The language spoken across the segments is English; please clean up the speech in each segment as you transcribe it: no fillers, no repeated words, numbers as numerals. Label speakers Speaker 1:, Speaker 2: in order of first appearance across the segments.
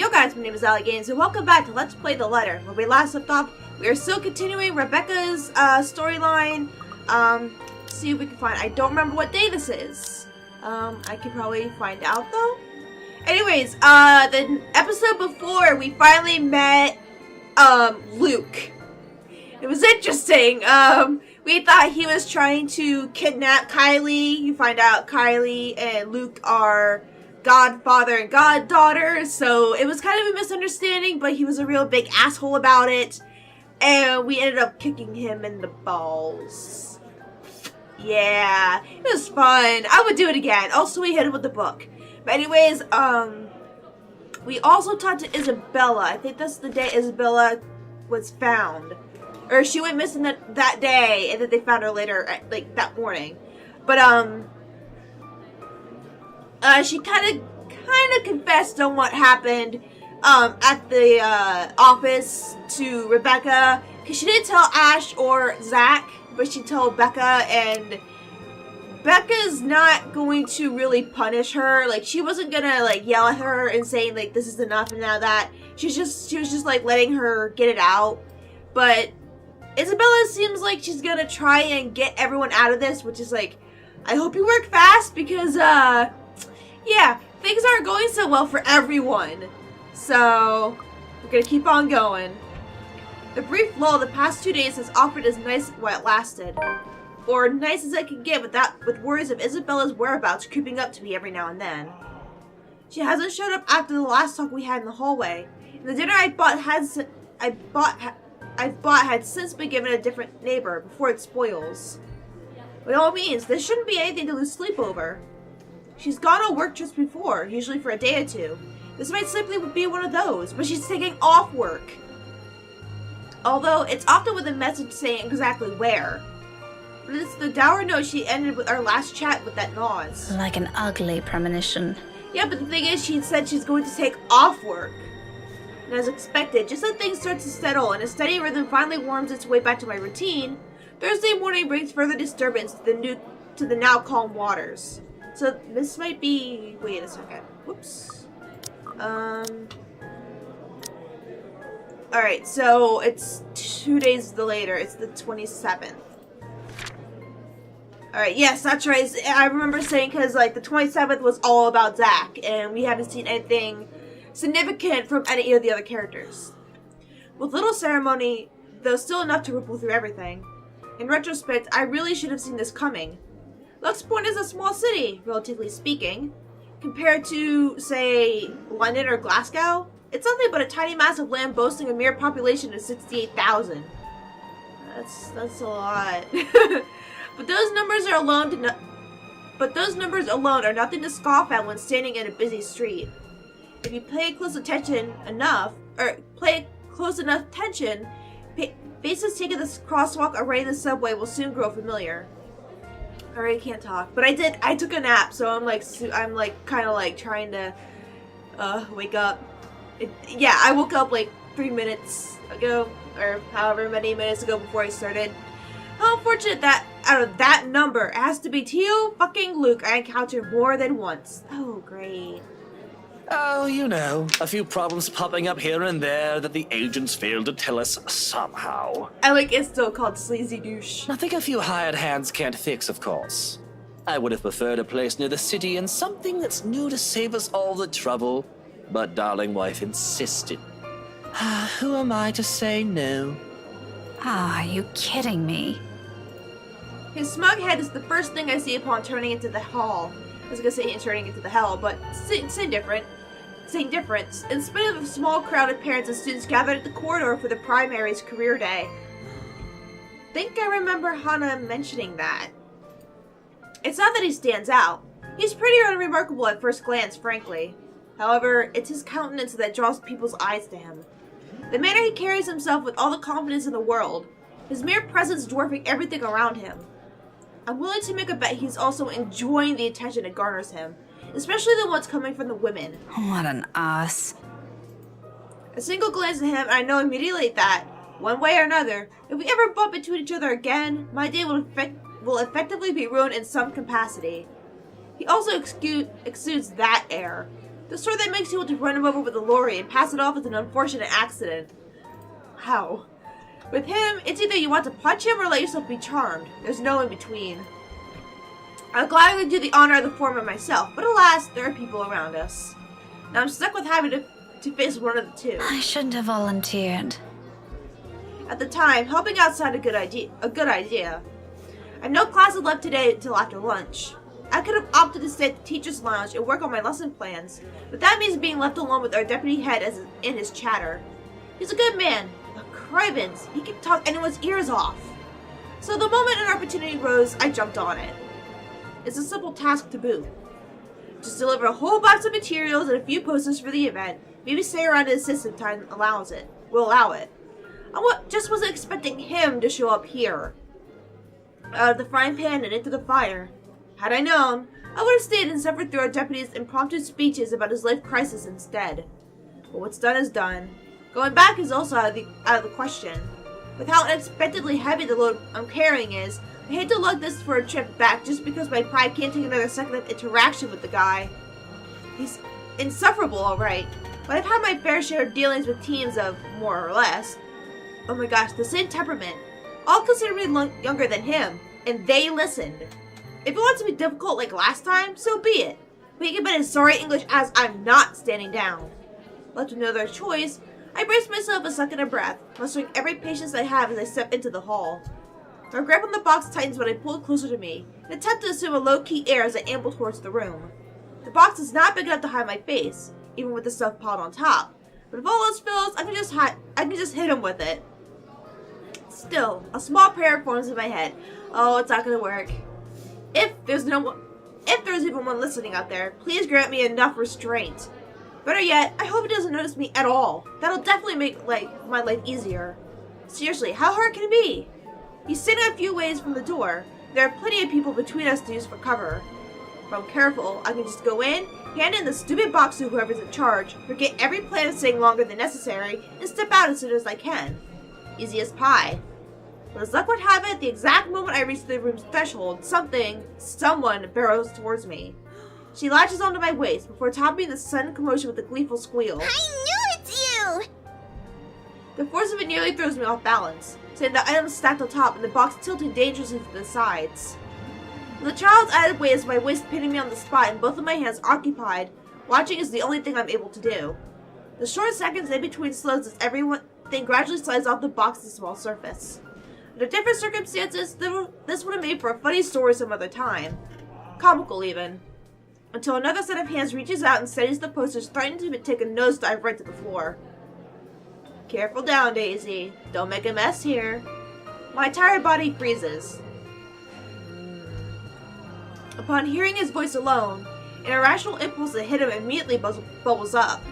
Speaker 1: Yo guys, my name is Ali Games, and welcome back to Let's Play The Letter. Where we last left off, we are still continuing Rebecca's storyline. See if we can find. I don't remember what day this is. I can probably find out though. Anyways, the episode before, we finally met Luke. It was interesting. We thought he was trying to kidnap Kylie. You find out Kylie and Luke are godfather and goddaughter, so it was kind of a misunderstanding, but he was a real big asshole about it, and we ended up kicking him in the balls. Yeah, it was fun. I would do it again. Also, we hit him with the book. But anyways, we also talked to Isabella. I think that's the day Isabella was found. Or she went missing that day, and then they found her later, like, that morning. But, she kind of confessed on what happened at the office to Rebecca, because she didn't tell Ash or Zach, but she told Becca, and Becca's not going to really punish her. Like, she wasn't gonna like yell at her and saying like this is enough and now that. She was just like letting her get it out. But Isabella seems like she's gonna try and get everyone out of this, which is like, I hope you work fast, because yeah, things aren't going so well for everyone. So, we're gonna keep on going. The brief lull the past 2 days has offered as nice while it lasted. Or nice as I could get with worries of Isabella's whereabouts creeping up to me every now and then. She hasn't showed up after the last talk we had in the hallway. And the dinner I bought had since been given a different neighbor before it spoils. By all means, there shouldn't be anything to lose sleep over. She's gone on work trips before, usually for a day or two. This might simply be one of those, but she's taking off work. Although, it's often with a message saying exactly where. But it's the dour note she ended with our last chat with that nose.
Speaker 2: Like an ugly premonition.
Speaker 1: Yeah, but the thing is, she said she's going to take off work. And as expected, just as things start to settle and a steady rhythm finally warms its way back to my routine, Thursday morning brings further disturbance to the now calm waters. So this might be... Wait a second. Whoops. Alright, so it's 2 days later. It's the 27th. Alright, yes, that's right. I remember saying because, like, the 27th was all about Zach, and we haven't seen anything significant from any of the other characters. With little ceremony, though still enough to ripple through everything. In retrospect, I really should have seen this coming. Luxpoint is a small city, relatively speaking. Compared to, say, London or Glasgow, it's nothing but a tiny mass of land boasting a mere population of 68,000. That's a lot. But those numbers alone are nothing to scoff at when standing in a busy street. If you pay close attention, faces taking this crosswalk array in the subway will soon grow familiar. I already can't talk, but I took a nap, so I'm kind of like trying to wake up. Yeah, I woke up like 3 minutes ago, or however many minutes ago before I started. How unfortunate that out of that number, it has to be Tio fucking Luke I encountered more than once. Oh, great.
Speaker 3: Oh, you know, a few problems popping up here and there that the agents failed to tell us somehow.
Speaker 1: I like it's still called Sleazy Douche.
Speaker 3: Nothing a few hired hands can't fix, of course. I would have preferred a place near the city and something that's new to save us all the trouble, but darling wife insisted. Who am I to say no?
Speaker 2: Are you kidding me?
Speaker 1: His smug head is the first thing I see upon turning into the hall. I was gonna say turning into the hell, but same difference. In spite of a small crowd of parents and students gathered at the corridor for the primary's career day. Think I remember Hana mentioning that. It's not that he stands out. He's pretty unremarkable at first glance, frankly. However, it's his countenance that draws people's eyes to him. The manner he carries himself with all the confidence in the world, his mere presence dwarfing everything around him. I'm willing to make a bet he's also enjoying the attention it garners him, especially the ones coming from the women.
Speaker 2: What an ass.
Speaker 1: A single glance at him and I know immediately that, one way or another, if we ever bump into each other again, my day will effectively be ruined in some capacity. He also exudes that air. The sort that makes you want to run him over with a lorry and pass it off as an unfortunate accident. How? With him, it's either you want to punch him or let yourself be charmed. There's no in between. I'll gladly do the honor of the former myself, but alas, there are people around us. Now I'm stuck with having to face one of the two.
Speaker 2: I shouldn't have volunteered.
Speaker 1: At the time, helping out sounded a good idea. I have no classes left today until after lunch. I could have opted to stay at the teacher's lounge and work on my lesson plans, but that means being left alone with our deputy head in his chatter. He's a good man, but crivens, he can talk anyone's ears off. So the moment an opportunity arose, I jumped on it. It's a simple task to boot. Just deliver a whole box of materials and a few posters for the event. Maybe stay around and assist if time will allow it. I just wasn't expecting him to show up here. Out of the frying pan and into the fire. Had I known, I would have stayed and suffered through our deputy's impromptu speeches about his life crisis instead. But what's done is done. Going back is also out of the question. With how unexpectedly heavy the load I'm carrying is, I hate to lug this for a trip back just because my pride can't take another second of interaction with the guy. He's insufferable, alright, but I've had my fair share of dealings with teens of, more or less, oh my gosh, the same temperament. All consider me younger than him, and they listened. If it wants to be difficult like last time, so be it. But he can bet his sorry English as I'm not standing down. Left with no other choice, I braced myself a second of breath, mustering every patience I have as I step into the hall. My grip on the box tightens when I pull it closer to me, and attempt to assume a low-key air as I amble towards the room. The box is not big enough to hide my face, even with the stuff piled on top. But if all else fails, I can just hit him with it. Still, a small prayer forms in my head. Oh, it's not gonna work. If there's even one listening out there, please grant me enough restraint. Better yet, I hope he doesn't notice me at all. That'll definitely make my life easier. Seriously, how hard can it be? He's sitting a few ways from the door. There are plenty of people between us to use for cover. If I'm careful, I can just go in, hand in the stupid box to whoever's in charge, forget every plan of staying longer than necessary, and step out as soon as I can. Easy as pie. But as luck would have it, the exact moment I reach the room's threshold, someone barrels towards me. She latches onto my waist before topping the sudden commotion with a gleeful squeal.
Speaker 4: I knew it's you!
Speaker 1: The force of it nearly throws me off balance, sending the items stacked on top and the box tilting dangerously to the sides. With the child's added weight as my waist pinning me on the spot and both of my hands occupied, watching is the only thing I'm able to do. The short seconds in between slows as everything gradually slides off the box's small surface. Under different circumstances, this would have made for a funny story some other time. Comical, even. Until another set of hands reaches out and steadies the posters, threatening to take a nosedive right to the floor. Careful down, Daisy. Don't make a mess here. My entire body freezes. Upon hearing his voice alone, an irrational impulse that hit him immediately bubbles up.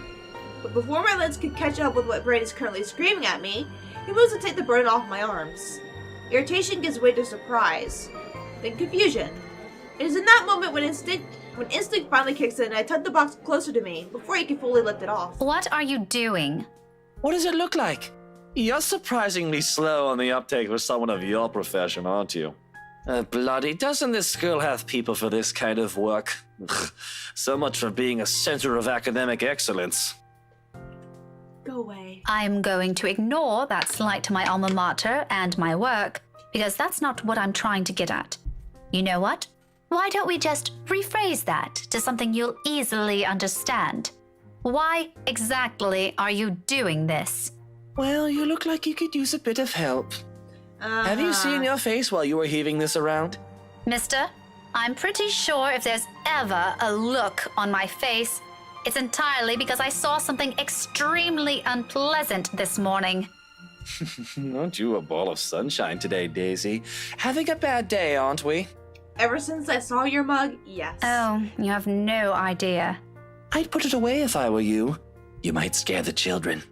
Speaker 1: But before my lids could catch up with what Brain is currently screaming at me, he moves to take the burden off my arms. Irritation gives way to surprise, then confusion. It is in that moment when instinct finally kicks in and I tug the box closer to me before he can fully lift it off.
Speaker 2: What are you doing?
Speaker 3: What does it look like? You're surprisingly slow on the uptake for someone of your profession, aren't you? Bloody, doesn't this school have people for this kind of work? Ugh, so much for being a center of academic excellence.
Speaker 1: Go away.
Speaker 2: I'm going to ignore that slight to my alma mater and my work, because that's not what I'm trying to get at. You know what? Why don't we just rephrase that to something you'll easily understand? Why exactly are you doing this?
Speaker 3: Well, you look like you could use a bit of help. Have you seen your face while you were heaving this around?
Speaker 2: Mister, I'm pretty sure if there's ever a look on my face, it's entirely because I saw something extremely unpleasant this morning.
Speaker 3: Aren't you a ball of sunshine today, Daisy? Having a bad day, aren't we?
Speaker 1: Ever since I saw your mug, yes.
Speaker 2: Oh, you have no idea.
Speaker 3: I'd put it away if I were you. You might scare the children.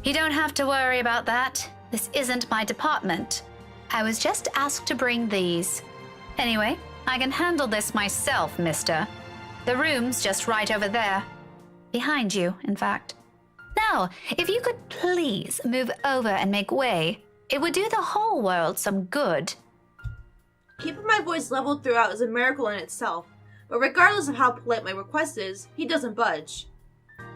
Speaker 2: You don't have to worry about that. This isn't my department. I was just asked to bring these. Anyway, I can handle this myself, mister. The room's just right over there. Behind you, in fact. Now, if you could please move over and make way, it would do the whole world some good.
Speaker 1: Keeping my voice leveled throughout is a miracle in itself, but regardless of how polite my request is, he doesn't budge.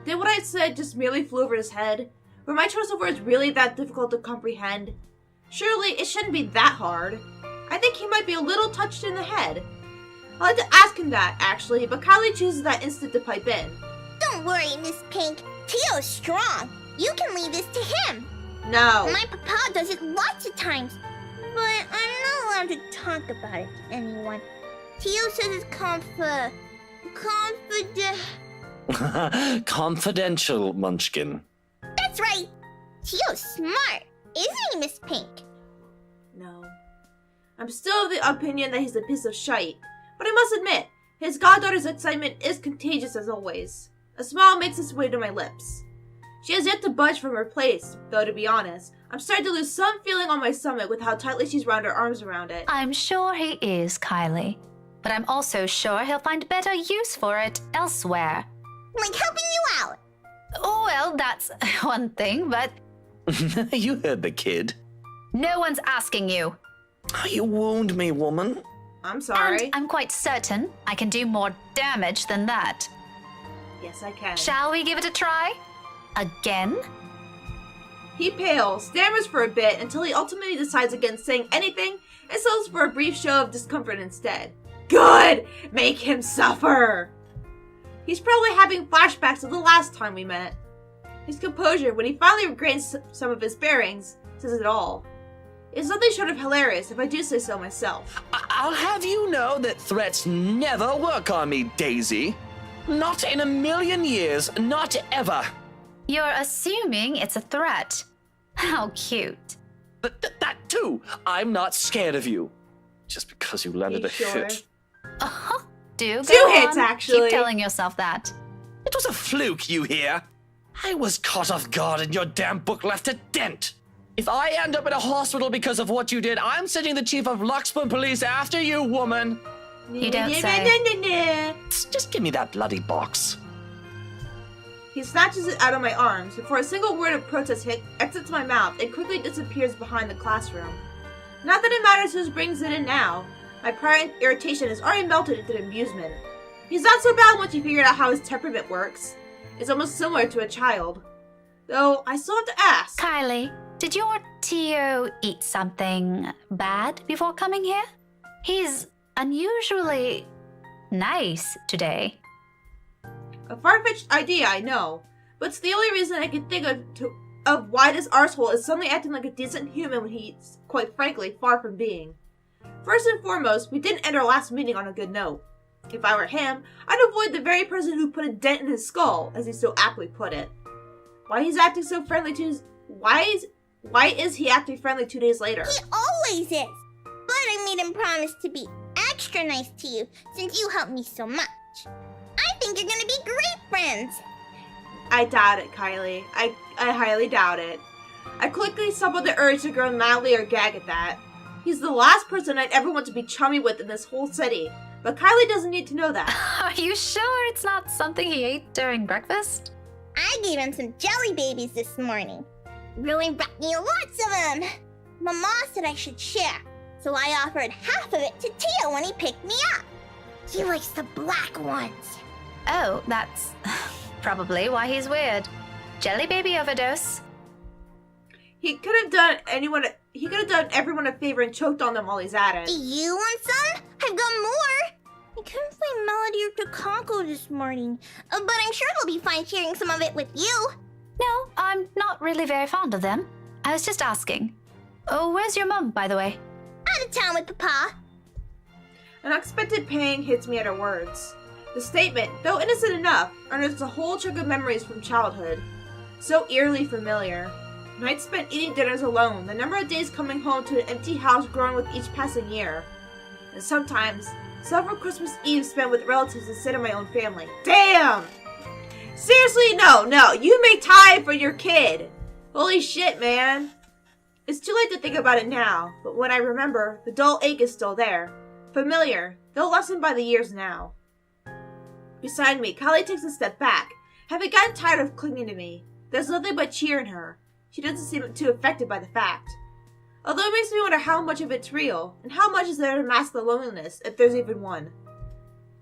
Speaker 1: Did what I said just merely flew over his head? Were my choice of words really that difficult to comprehend? Surely it shouldn't be that hard. I think he might be a little touched in the head. I'd like to ask him that, actually, but Kylie chooses that instant to pipe in.
Speaker 4: Don't worry, Miss Pink. Tio's strong. You can leave this to him.
Speaker 1: No.
Speaker 4: My papa does it lots of times, but I'm not allowed to talk about it to anyone. Tio says it's
Speaker 3: Confidential, Munchkin.
Speaker 4: That's right. Tio's smart, isn't he, Miss Pink?
Speaker 1: No. I'm still of the opinion that he's a piece of shite, but I must admit, his goddaughter's excitement is contagious as always. A smile makes its way to my lips. She has yet to budge from her place, though to be honest, I'm starting to lose some feeling on my stomach with how tightly she's wound her arms around it.
Speaker 2: I'm sure he is, Kylie. But I'm also sure he'll find better use for it elsewhere.
Speaker 4: Like helping you out.
Speaker 2: Oh, well, that's one thing, but
Speaker 3: You heard the kid.
Speaker 2: no one's asking you.
Speaker 3: You wound me, woman.
Speaker 1: I'm sorry.
Speaker 2: And I'm quite certain I can do more damage than that.
Speaker 1: Yes, I can.
Speaker 2: Shall we give it a try? Again?
Speaker 1: He pales, stammers for a bit until he ultimately decides against saying anything and settles for a brief show of discomfort instead. Good! Make him suffer! He's probably having flashbacks of the last time we met. His composure, when he finally regains some of his bearings, says it all. It's nothing short of hilarious if I do say so myself.
Speaker 3: I'll have you know that threats never work on me, Daisy. Not in a million years, not ever.
Speaker 2: You're assuming it's a threat. How cute.
Speaker 3: That too. I'm not scared of you. Just because you landed
Speaker 1: You
Speaker 3: a
Speaker 1: sure?
Speaker 3: hit.
Speaker 2: Do go
Speaker 1: 2 hits,
Speaker 2: on.
Speaker 1: actually.
Speaker 2: Keep telling yourself that.
Speaker 3: It was a fluke, you hear? I was caught off guard and your damn book left a dent. If I end up in a hospital because of what you did, I'm sending the chief of Luxburn Police after you, woman.
Speaker 2: You don't say.
Speaker 3: Just give me that bloody box.
Speaker 1: He snatches it out of my arms before a single word of protest exits my mouth and quickly disappears behind the classroom. Not that it matters who brings it in now. My prior irritation has already melted into amusement. He's not so bad once you figured out how his temperament works. It's almost similar to a child. Though, I still have to ask.
Speaker 2: Kylie, did your Tio eat something bad before coming here? He's unusually nice today.
Speaker 1: A far-fetched idea, I know. But it's the only reason I can think of why this arsehole is suddenly acting like a decent human when he's, quite frankly, far from being. First and foremost, we didn't end our last meeting on a good note. If I were him, I'd avoid the very person who put a dent in his skull, as he so aptly put it. Why is he acting friendly 2 days later?
Speaker 4: He always is. But I made him promise to be extra nice to you since you helped me so much. I think you're gonna be great friends.
Speaker 1: I doubt it, Kylie. I highly doubt it. I quickly summoned the urge to groan loudly or gag at that. He's the last person I'd ever want to be chummy with in this whole city. But Kylie doesn't need to know that.
Speaker 2: Are you sure it's not something he ate during breakfast?
Speaker 4: I gave him some jelly babies this morning. Really brought me lots of them. Mama said I should share, so I offered half of it to Tio when he picked me up. He likes the black ones.
Speaker 2: Oh, that's probably why he's weird. Jelly baby overdose.
Speaker 1: He could have done everyone a favor and choked on them while he's at
Speaker 4: Do
Speaker 1: it.
Speaker 4: you want some? I've got more. I couldn't find Melody or Takako this morning, but I'm sure they'll be fine sharing some of it with you.
Speaker 2: No, I'm not really very fond of them. I was just asking. Oh, where's your mum, by the way?
Speaker 4: Out of town with Papa.
Speaker 1: An unexpected pang hits me at her words. The statement, though innocent enough, unearths a whole chunk of memories from childhood. So eerily familiar. Nights spent eating dinners alone, the number of days coming home to an empty house growing with each passing year. And sometimes, several Christmas Eves spent with relatives instead of my own family. Damn! Seriously, no, you make time for your kid! Holy shit, man! It's too late to think about it now, but when I remember, the dull ache is still there. Familiar, though lessened by the years now. Beside me, Kylie takes a step back, having gotten tired of clinging to me. There's nothing but cheer in her. She doesn't seem too affected by the fact. Although it makes me wonder how much of it's real, and how much is there to mask the loneliness, if there's even one.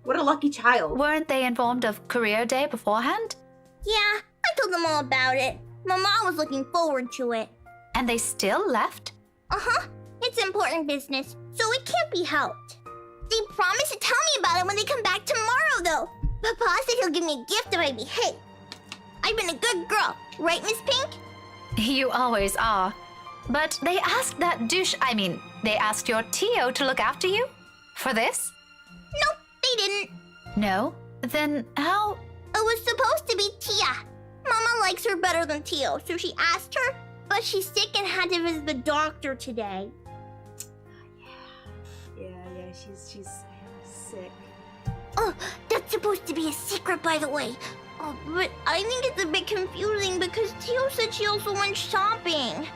Speaker 1: What a lucky child.
Speaker 2: Weren't they informed of career day beforehand?
Speaker 4: Yeah, I told them all about it. Mama was looking forward to it.
Speaker 2: And they still left?
Speaker 4: Uh-huh. It's important business, so it can't be helped. They promised to tell me about it when they come back tomorrow, though. Papa said he'll give me a gift if I behave. I've been a good girl, right, Miss Pink?
Speaker 2: You always are. But they asked they asked your Tio to look after you? For this?
Speaker 4: Nope, they didn't.
Speaker 2: No? Then how?
Speaker 4: It was supposed to be Tia. Mama likes her better than Tio, so she asked her, but she's sick and had to visit the doctor today.
Speaker 1: Yeah, she's sick.
Speaker 4: Oh, that's supposed to be a secret, by the way. Oh, but I think it's a bit confusing because Tio said she also went shopping.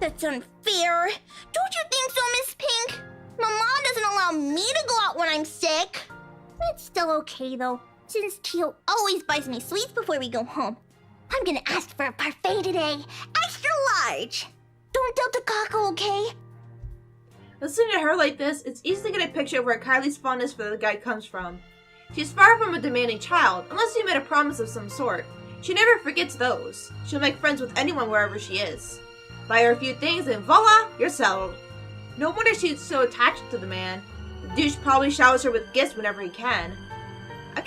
Speaker 4: That's unfair. Don't you think so, Miss Pink? Mama doesn't allow me to go out when I'm sick. It's still okay, though, since Tio always buys me sweets before we go home. I'm gonna ask for a parfait today. Extra large. Don't doubt the Kako, okay?
Speaker 1: Listening to her like this, it's easy to get a picture of where Kylie's fondness for the guy comes from. She's far from a demanding child, unless you made a promise of some sort. She never forgets those. She'll make friends with anyone wherever she is. Buy her a few things and voila, you're settled. No wonder she's so attached to the man. The douche probably showers her with gifts whenever he can. I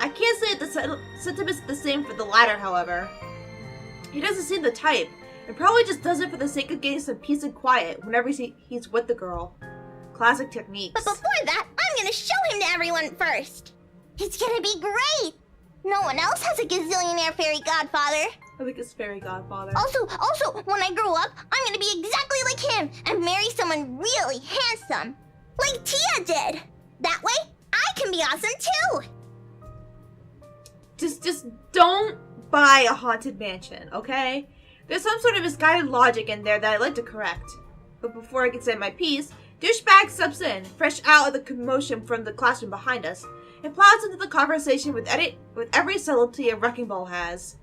Speaker 1: can't say that the sentiment's the same for the latter, however. He doesn't seem the type, and probably just does it for the sake of getting some peace and quiet whenever he's with the girl. Classic techniques.
Speaker 4: But before that, I'm gonna show him to everyone first. It's gonna be great. No one else has a gazillionaire fairy godfather.
Speaker 1: I think it's fairy godfather.
Speaker 4: Also, when I grow up, I'm gonna be exactly like him and marry someone really handsome. Like Tia did. That way, I can be awesome too.
Speaker 1: Just don't buy a haunted mansion, okay? There's some sort of misguided logic in there that I'd like to correct. But before I can say my piece, douchebag steps in, fresh out of the commotion from the classroom behind us, and plows into the conversation with every subtlety a wrecking ball has.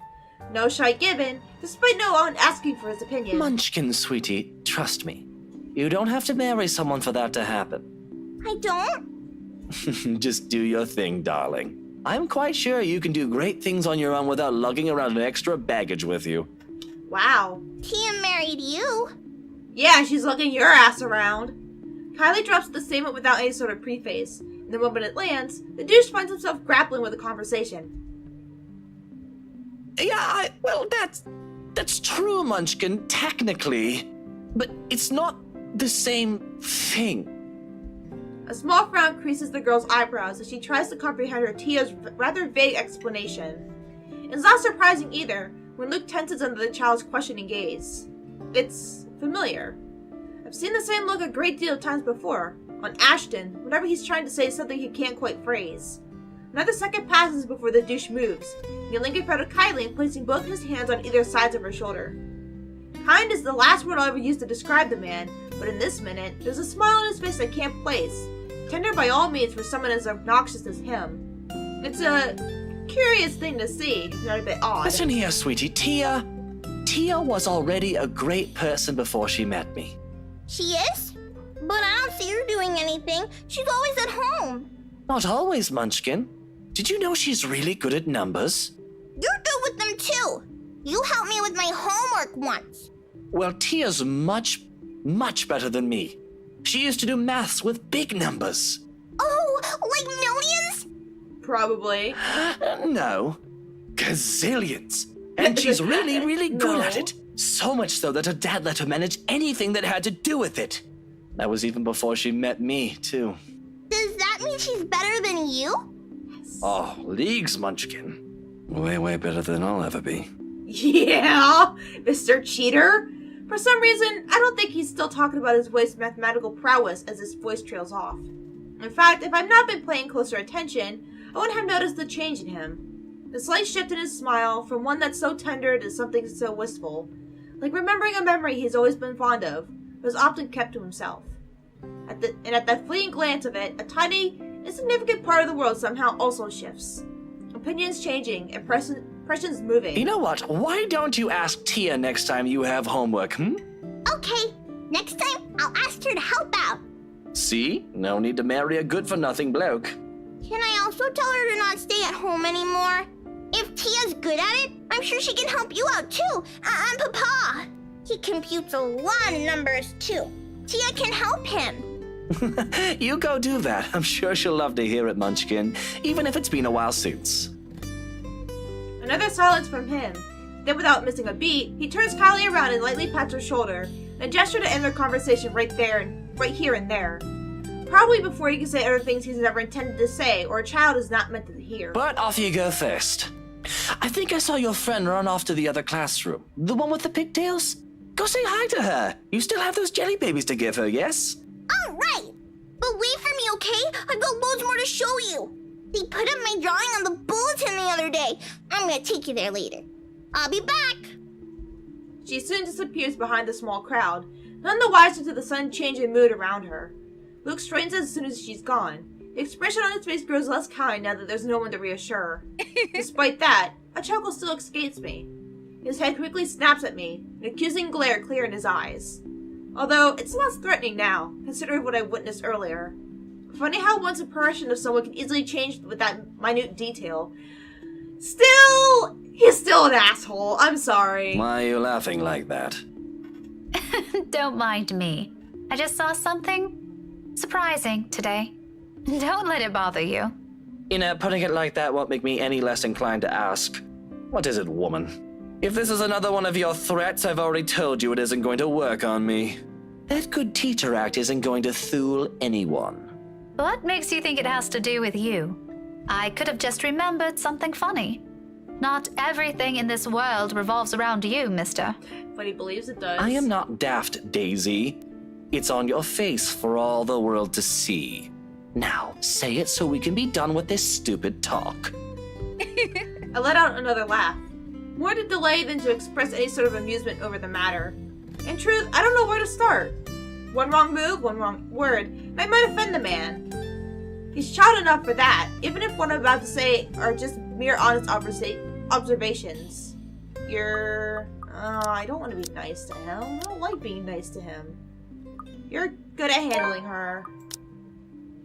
Speaker 1: No shy given, despite no one asking for his opinion.
Speaker 3: Munchkin, sweetie, trust me. You don't have to marry someone for that to happen.
Speaker 4: I don't?
Speaker 3: Just do your thing, darling. I'm quite sure you can do great things on your own without lugging around an extra baggage with you.
Speaker 1: Wow.
Speaker 4: Tia married you.
Speaker 1: Yeah, she's lugging your ass around. Kylie drops the statement without any sort of preface. And the moment it lands, the douche finds himself grappling with the conversation.
Speaker 3: Yeah, well, that's true, Munchkin, technically. But it's not the same thing.
Speaker 1: A small frown creases the girl's eyebrows as she tries to comprehend her Tia's rather vague explanation. It's not surprising either when Luke tenses under the child's questioning gaze. It's familiar. I've seen the same look a great deal of times before, on Ashton, whenever he's trying to say something he can't quite phrase. Another second passes before the douche moves, kneeling in front of Kylie and placing both his hands on either sides of her shoulder. Kind is the last word I'll ever use to describe the man, but in this minute, there's a smile on his face I can't place. Tender by all means for someone as obnoxious as him. It's a curious thing to see, if not a bit odd.
Speaker 3: Listen here, sweetie. Tia was already a great person before she met me.
Speaker 4: She is? But I don't see her doing anything. She's always at home.
Speaker 3: Not always, Munchkin. Did you know she's really good at numbers?
Speaker 4: You're good with them too. You helped me with my homework once.
Speaker 3: Well, Tia's much, much better than me. She used to do maths with big numbers.
Speaker 4: Oh, like millions?
Speaker 1: Probably.
Speaker 3: No, gazillions. And she's really, really good at it. So much so that her dad let her manage anything that had to do with it. That was even before she met me, too.
Speaker 4: Does that mean she's better than you?
Speaker 3: Oh, leagues, Munchkin. Way, way better than I'll ever be.
Speaker 1: Yeah, Mr. Cheater. For some reason, I don't think he's still talking about his wife's mathematical prowess as his voice trails off. In fact, if I'd not been paying closer attention, I wouldn't have noticed the change in him. The slight shift in his smile from one that's so tender to something so wistful. Like remembering a memory he's always been fond of, but has often kept to himself. At that fleeting glance of it, a tiny, insignificant part of the world somehow also shifts. Opinions changing, impressions moving.
Speaker 3: You know what? Why don't you ask Tia next time you have homework,
Speaker 4: Okay, next time I'll ask her to help out.
Speaker 3: See? No need to marry a good-for-nothing bloke.
Speaker 4: Can I also tell her to not stay at home anymore? If Tia's good at it, I'm sure she can help you out too. And Papa. He computes a lot of numbers too. Tia can help him.
Speaker 3: You go do that. I'm sure she'll love to hear it, Munchkin, even if it's been a while since.
Speaker 1: Another silence from him. Then, without missing a beat, he turns Kylie around and lightly pats her shoulder, a gesture to end their conversation right here and there. Probably before he can say other things he's never intended to say, or a child is not meant to hear.
Speaker 3: But off you go first. I think I saw your friend run off to the other classroom. The one with the pigtails? Go say hi to her. You still have those jelly babies to give her, yes?
Speaker 4: All right. But wait for me, okay? I've got loads more to show you. They put up my drawing on the bulletin the other day. I'm gonna take you there later. I'll be back.
Speaker 1: She soon disappears behind the small crowd, none the wiser to the sudden change in mood around her. Luke straightens as soon as she's gone. The expression on his face grows less kind now that there's no one to reassure. Despite that, a chuckle still escapes me. His head quickly snaps at me, an accusing glare clear in his eyes. Although, it's less threatening now, considering what I witnessed earlier. Funny how one's impression of someone can easily change with that minute detail. Still, he's still an asshole. I'm sorry.
Speaker 3: Why are you laughing like that?
Speaker 2: Don't mind me. I just saw something surprising today. Don't let it bother you.
Speaker 3: Putting it like that won't make me any less inclined to ask. What is it, woman? If this is another one of your threats, I've already told you it isn't going to work on me. That good teacher act isn't going to fool anyone.
Speaker 2: What makes you think it has to do with you? I could have just remembered something funny. Not everything in this world revolves around you, mister.
Speaker 1: But he believes it does.
Speaker 3: I am not daft, Daisy. It's on your face for all the world to see. Now, say it so we can be done with this stupid talk.
Speaker 1: I let out another laugh. More to delay than to express any sort of amusement over the matter. In truth, I don't know where to start. One wrong move, one wrong word, and I might offend the man. He's child enough for that, even if what I'm about to say are just mere honest observations. I don't want to be nice to him. I don't like being nice to him. You're good at handling her.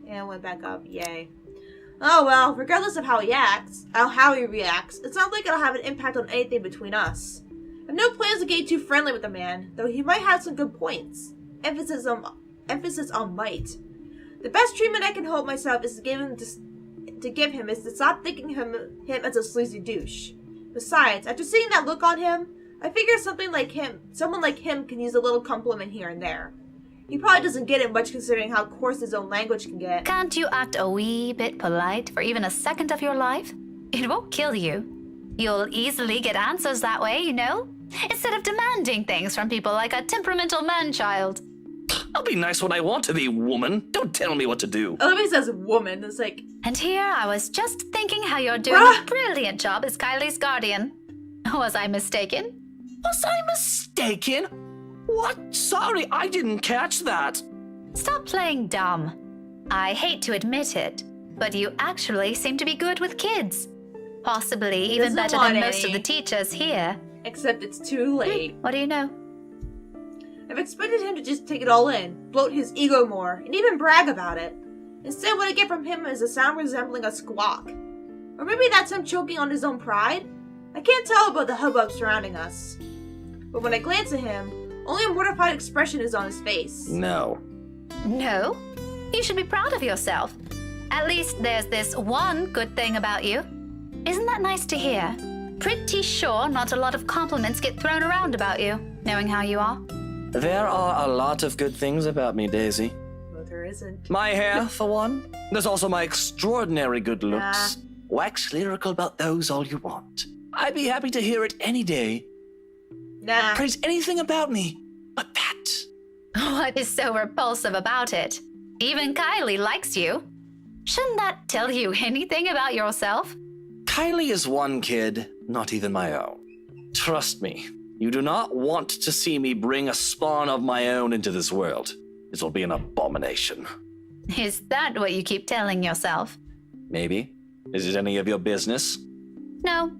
Speaker 1: And went back up, yay. Oh well, regardless of how he reacts, it's not like it'll have an impact on anything between us. I have no plans to get too friendly with the man, though he might have some good points. Emphasis on might. The best treatment I can hope myself is to give him is to stop thinking him as a sleazy douche. Besides, after seeing that look on him, I figure someone like him can use a little compliment here and there. He probably doesn't get it much considering how coarse his own language can get.
Speaker 2: Can't you act a wee bit polite for even a second of your life? It won't kill you. You'll easily get answers that way, you know? Instead of demanding things from people like a temperamental man-child.
Speaker 3: I'll be nice when I want to be, woman. Don't tell me what to do.
Speaker 1: I love he says woman. It's like...
Speaker 2: And here I was just thinking how you're doing a brilliant job as Kylie's guardian. Was I mistaken?
Speaker 3: Was I mistaken? What? Sorry, I didn't catch that.
Speaker 2: Stop playing dumb. I hate to admit it, but you actually seem to be good with kids. Possibly even better than most of the teachers here.
Speaker 1: Except it's too late.
Speaker 2: What do you know?
Speaker 1: I've expected him to just take it all in, bloat his ego more, and even brag about it. Instead, what I get from him is a sound resembling a squawk. Or maybe that's him choking on his own pride? I can't tell about the hubbub surrounding us. But when I glance at him, only a mortified expression is on his face.
Speaker 3: No.
Speaker 2: No? You should be proud of yourself. At least there's this one good thing about you. Isn't that nice to hear? Pretty sure not a lot of compliments get thrown around about you, knowing how you are.
Speaker 3: There are a lot of good things about me, Daisy.
Speaker 1: Well, there isn't.
Speaker 3: My hair, for one. There's also my extraordinary good looks. Wax lyrical about those all you want. I'd be happy to hear it any day.
Speaker 1: Nah.
Speaker 3: Praise anything about me but that.
Speaker 2: What is so repulsive about it? Even Kylie likes you. Shouldn't that tell you anything about yourself?
Speaker 3: Kylie is one kid, not even my own. Trust me, you do not want to see me bring a spawn of my own into this world. This will be an abomination.
Speaker 2: Is that what you keep telling yourself?
Speaker 3: Maybe. Is it any of your business?
Speaker 2: No.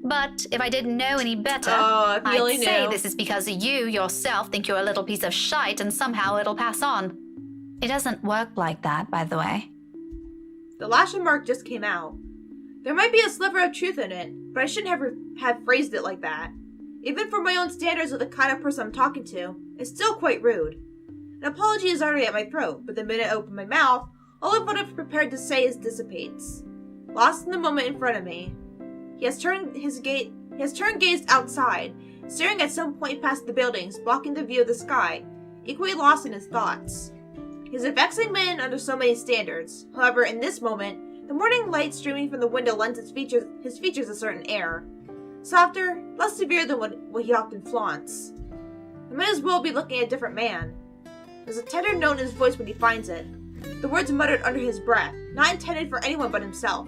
Speaker 2: But if I didn't know any better,
Speaker 1: I'd
Speaker 2: say this is because you yourself think you're a little piece of shite and somehow it'll pass on. It doesn't work like that, by the way.
Speaker 1: The lash mark just came out. There might be a sliver of truth in it, but I shouldn't have phrased it like that. Even for my own standards of the kind of person I'm talking to, it's still quite rude. An apology is already at my throat, but the minute I open my mouth, all of what I've prepared to say dissipates. Lost in the moment in front of me. He has turned gaze outside, staring at some point past the buildings, blocking the view of the sky, equally lost in his thoughts. He's a vexing man under so many standards. However, in this moment, the morning light streaming from the window lends his features a certain air. Softer, less severe than what he often flaunts. I might as well be looking at a different man. There's a tender note in his voice when he finds it. The words muttered under his breath, not intended for anyone but himself.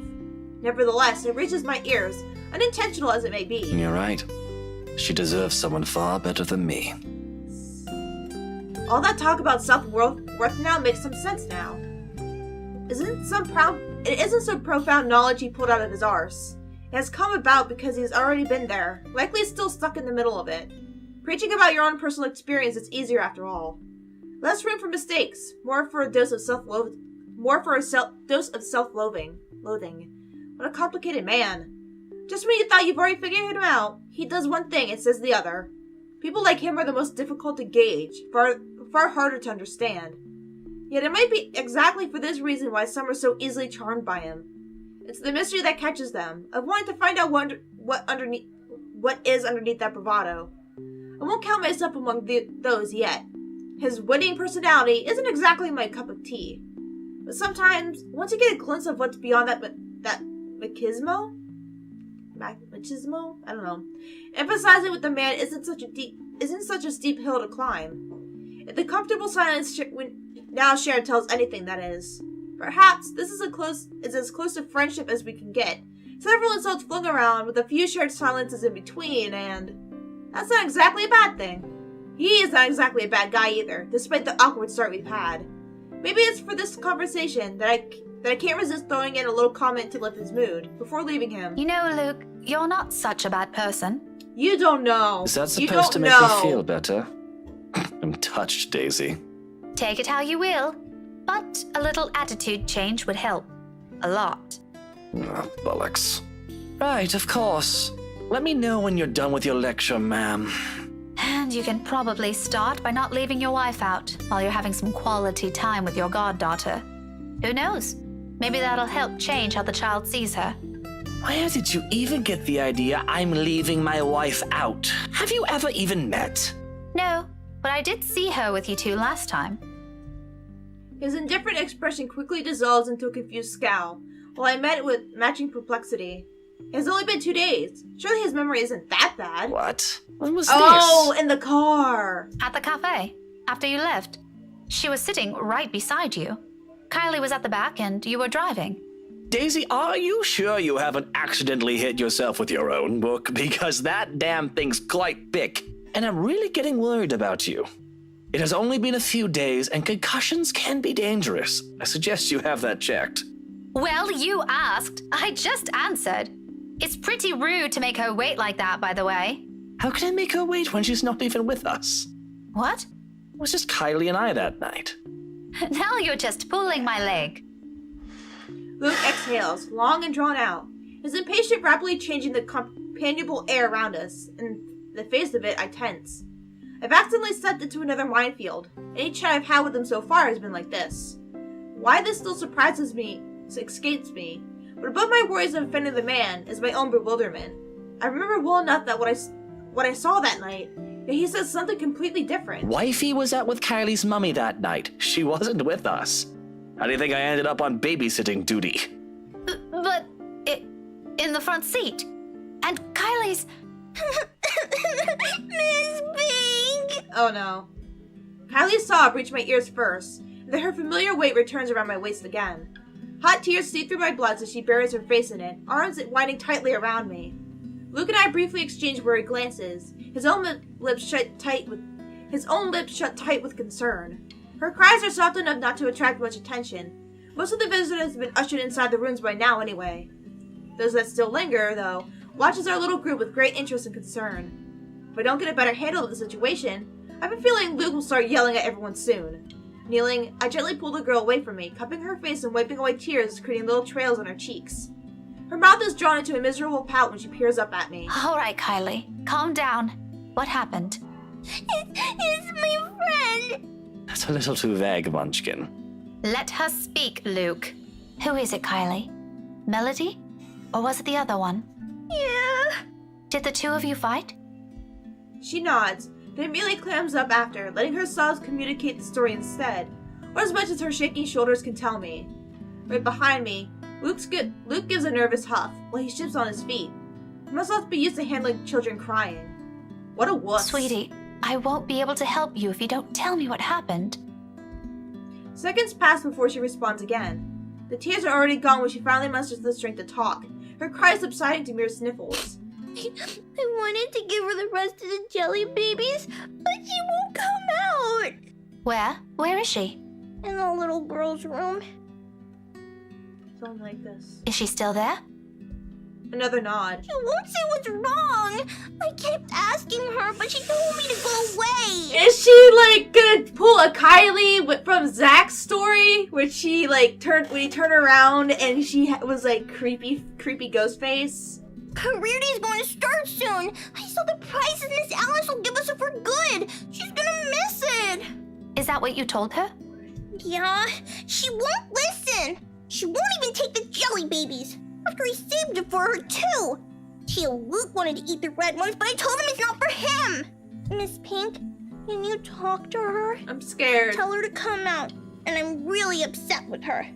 Speaker 1: Nevertheless, it reaches my ears, unintentional as it may be.
Speaker 3: You're right. She deserves someone far better than me.
Speaker 1: All that talk about self-worth now makes some sense now. It isn't some profound knowledge he pulled out of his arse. It has come about because he has already been there, likely still stuck in the middle of it. Preaching about your own personal experience is easier after all. Less room for mistakes, more for a dose of self-loathing. What a complicated man. Just when you thought you've already figured him out, he does one thing and says the other. People like him are the most difficult to gauge, far harder to understand. Yet it might be exactly for this reason why some are so easily charmed by him. It's the mystery that catches them, of wanting to find out what is underneath that bravado. I won't count myself among those yet. His winning personality isn't exactly my cup of tea. But sometimes, once you get a glimpse of what's beyond that machismo? I don't know. Emphasizing with the man isn't such a steep hill to climb. If the comfortable silence now shared tells anything, that is. Perhaps this is as close to friendship as we can get. Several insults flung around with a few shared silences in between, and that's not exactly a bad thing. He is not exactly a bad guy either, despite the awkward start we've had. Maybe it's for this conversation that I can't resist throwing in a little comment to lift his mood before leaving him.
Speaker 2: You know, Luke, you're not such a bad person.
Speaker 1: You don't know.
Speaker 3: Is that supposed to make me feel better? I'm touched, Daisy.
Speaker 2: Take it how you will, but a little attitude change would help. A lot.
Speaker 3: Bollocks. Right, of course. Let me know when you're done with your lecture, ma'am.
Speaker 2: And you can probably start by not leaving your wife out while you're having some quality time with your goddaughter. Who knows? Maybe that'll help change how the child sees her.
Speaker 3: Where did you even get the idea I'm leaving my wife out? Have you ever even met?
Speaker 2: No, but I did see her with you two last time.
Speaker 1: His indifferent expression quickly dissolves into a confused scowl, while I met it with matching perplexity. It has only been 2 days. Surely his memory isn't that bad.
Speaker 3: What? When was
Speaker 1: Oh,
Speaker 3: this?
Speaker 1: in the car.
Speaker 2: At the cafe, after you left. She was sitting right beside you. Kylie was at the back and you were driving.
Speaker 3: Daisy, are you sure you haven't accidentally hit yourself with your own book? Because that damn thing's quite thick, and I'm really getting worried about you. It has only been a few days, and concussions can be dangerous. I suggest you have that checked.
Speaker 2: Well, you asked. I just answered. It's pretty rude to make her wait like that, by the way.
Speaker 3: How can I make her wait when she's not even with us?
Speaker 2: What?
Speaker 3: It was just Kylie and I that night.
Speaker 2: Now you're just pulling my leg.
Speaker 1: Luke exhales, long and drawn out, his impatient rapidly changing the companionable air around us. In the face of it, I tense. I've accidentally stepped into another minefield. Any chat I've had with him so far has been like this. Why this still escapes me, but above my worries of offending the man is my own bewilderment. I remember well enough that what I saw that night, yet he says something completely different.
Speaker 3: Wifey was out with Kylie's mummy that night. She wasn't with us. How do you think I ended up on babysitting duty?
Speaker 2: But in the front seat. And Kylie's...
Speaker 4: Miss Pink!
Speaker 1: Oh no. Kylie's sob reached my ears first, and then her familiar weight returns around my waist again. Hot tears seep through my blood as she buries her face in it, arms winding tightly around me. Luke and I briefly exchange worried glances, his own lips shut tight with concern. Her cries are soft enough not to attract much attention. Most of the visitors have been ushered inside the rooms by now anyway. Those that still linger, though, watches our little group with great interest and concern. If I don't get a better handle of the situation, I have a feeling Luke will start yelling at everyone soon. Kneeling, I gently pull the girl away from me, cupping her face and wiping away tears, creating little trails on her cheeks. Her mouth is drawn into a miserable pout when she peers up at me.
Speaker 2: All right, Kylie. Calm down. What happened?
Speaker 4: It's my friend.
Speaker 3: That's a little too vague, Munchkin.
Speaker 2: Let her speak, Luke. Who is it, Kylie? Melody? Or was it the other one?
Speaker 4: Yeah.
Speaker 2: Did the two of you fight?
Speaker 1: She nods, then immediately clams up after, letting her sobs communicate the story instead, or as much as her shaking shoulders can tell me. Right behind me, Luke gives a nervous huff while he shifts on his feet. He must not be used to handling children crying. What a wuss.
Speaker 2: Sweetie, I won't be able to help you if you don't tell me what happened.
Speaker 1: Seconds pass before she responds again. The tears are already gone when she finally musters the strength to talk, her cries subsiding to mere sniffles.
Speaker 4: I wanted to give her the rest of the jelly babies, but she won't come out.
Speaker 2: Where? Where is she?
Speaker 4: In the little girl's room.
Speaker 1: Something like this.
Speaker 2: Is she still there?
Speaker 1: Another nod.
Speaker 4: She won't say what's wrong. I kept asking her, but she told me to go away.
Speaker 1: Is she like gonna pull a Kylie from Zach's story, where she like when he turned around and she was like creepy ghost face?
Speaker 4: Career Day's going to start soon. I saw the prizes Miss Alice will give us for good. She's gonna miss it.
Speaker 2: Is that what you told her?
Speaker 4: Yeah, she won't listen. She won't even take the jelly babies. After I saved it for her too. Tia Luke wanted to eat the red ones, but I told him it's not for him. Miss Pink, can you talk to her?
Speaker 1: I'm scared.
Speaker 4: Tell her to come out. And I'm really upset with her.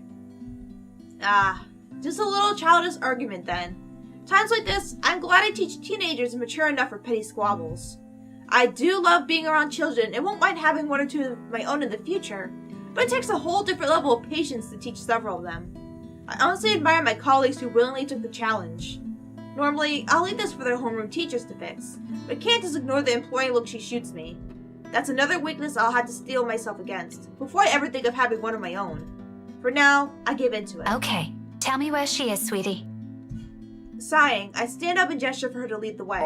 Speaker 1: Ah, just a little childish argument then. Times like this, I'm glad I teach teenagers mature enough for petty squabbles. I do love being around children and won't mind having one or two of my own in the future, but it takes a whole different level of patience to teach several of them. I honestly admire my colleagues who willingly took the challenge. Normally, I'll leave this for their homeroom teachers to fix, but can't just ignore the imploring look she shoots me. That's another weakness I'll have to steel myself against, before I ever think of having one of my own. For now, I give in to it.
Speaker 2: Okay, tell me where she is, sweetie.
Speaker 1: Sighing, I stand up and gesture for her to lead the way.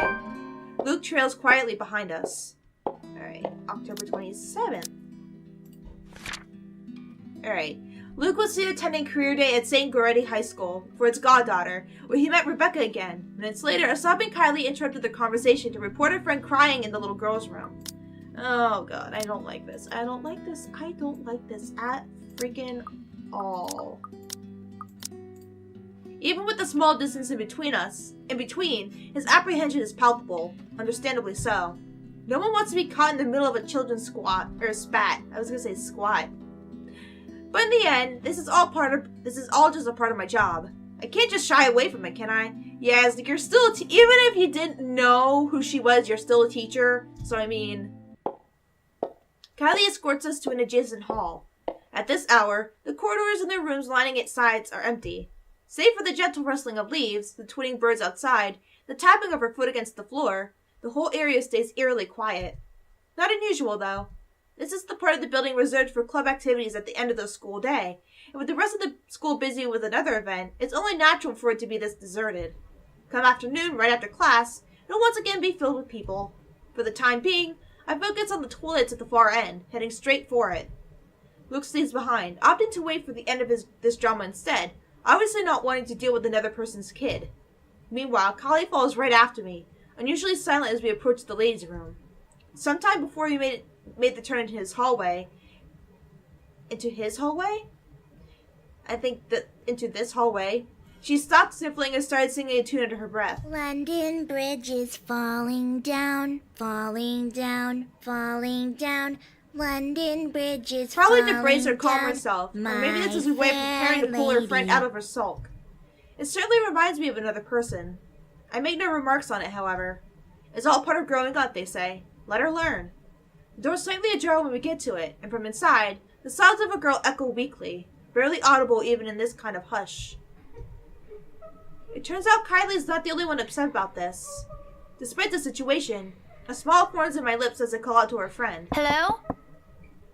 Speaker 1: Luke trails quietly behind us. Alright, October 27th. Alright, Luke was seen attending career day at St. Goretti High School for its goddaughter, where he met Rebecca again. Minutes later, a sobbing Kylie interrupted the conversation to report her friend crying in the little girl's room. Oh god, I don't like this. I don't like this. I don't like this at freaking all. Even with the small distance in between, his apprehension is palpable, understandably so. No one wants to be caught in the middle of a children's squat, or spat. I was gonna say squat. But in the end, this is all just a part of my job. I can't just shy away from it, can I? Yeah, it's like you're still even if you didn't know who she was, you're still a teacher. So I mean, Kylie escorts us to an adjacent hall. At this hour, the corridors and the rooms lining its sides are empty. Save for the gentle rustling of leaves, the twitting birds outside, the tapping of her foot against the floor, the whole area stays eerily quiet. Not unusual, though. This is the part of the building reserved for club activities at the end of the school day, and with the rest of the school busy with another event, it's only natural for it to be this deserted. Come afternoon, right after class, it'll once again be filled with people. For the time being, I focus on the toilets at the far end, heading straight for it. Luke stays behind, opting to wait for the end of this drama instead, obviously not wanting to deal with another person's kid. Meanwhile, Kylie follows right after me, unusually silent as we approach the ladies' room. Sometime before we made the turn into his hallway. Into his hallway? I think that into this hallway. She stopped sniffling and started singing a tune under her breath.
Speaker 4: London Bridge is falling down, falling down, falling down. London Bridge is
Speaker 1: Probably
Speaker 4: falling
Speaker 1: to brace her, calm
Speaker 4: down,
Speaker 1: herself, or maybe this is a way of preparing to pull her friend out of her sulk. It certainly reminds me of another person. I make no remarks on it, however. It's all part of growing up, they say. Let her learn. The door's slightly ajar when we get to it, and from inside, the sobs of a girl echo weakly, barely audible even in this kind of hush. It turns out Kylie's not the only one upset about this. Despite the situation, a smile forms in my lips as I call out to her friend.
Speaker 2: Hello?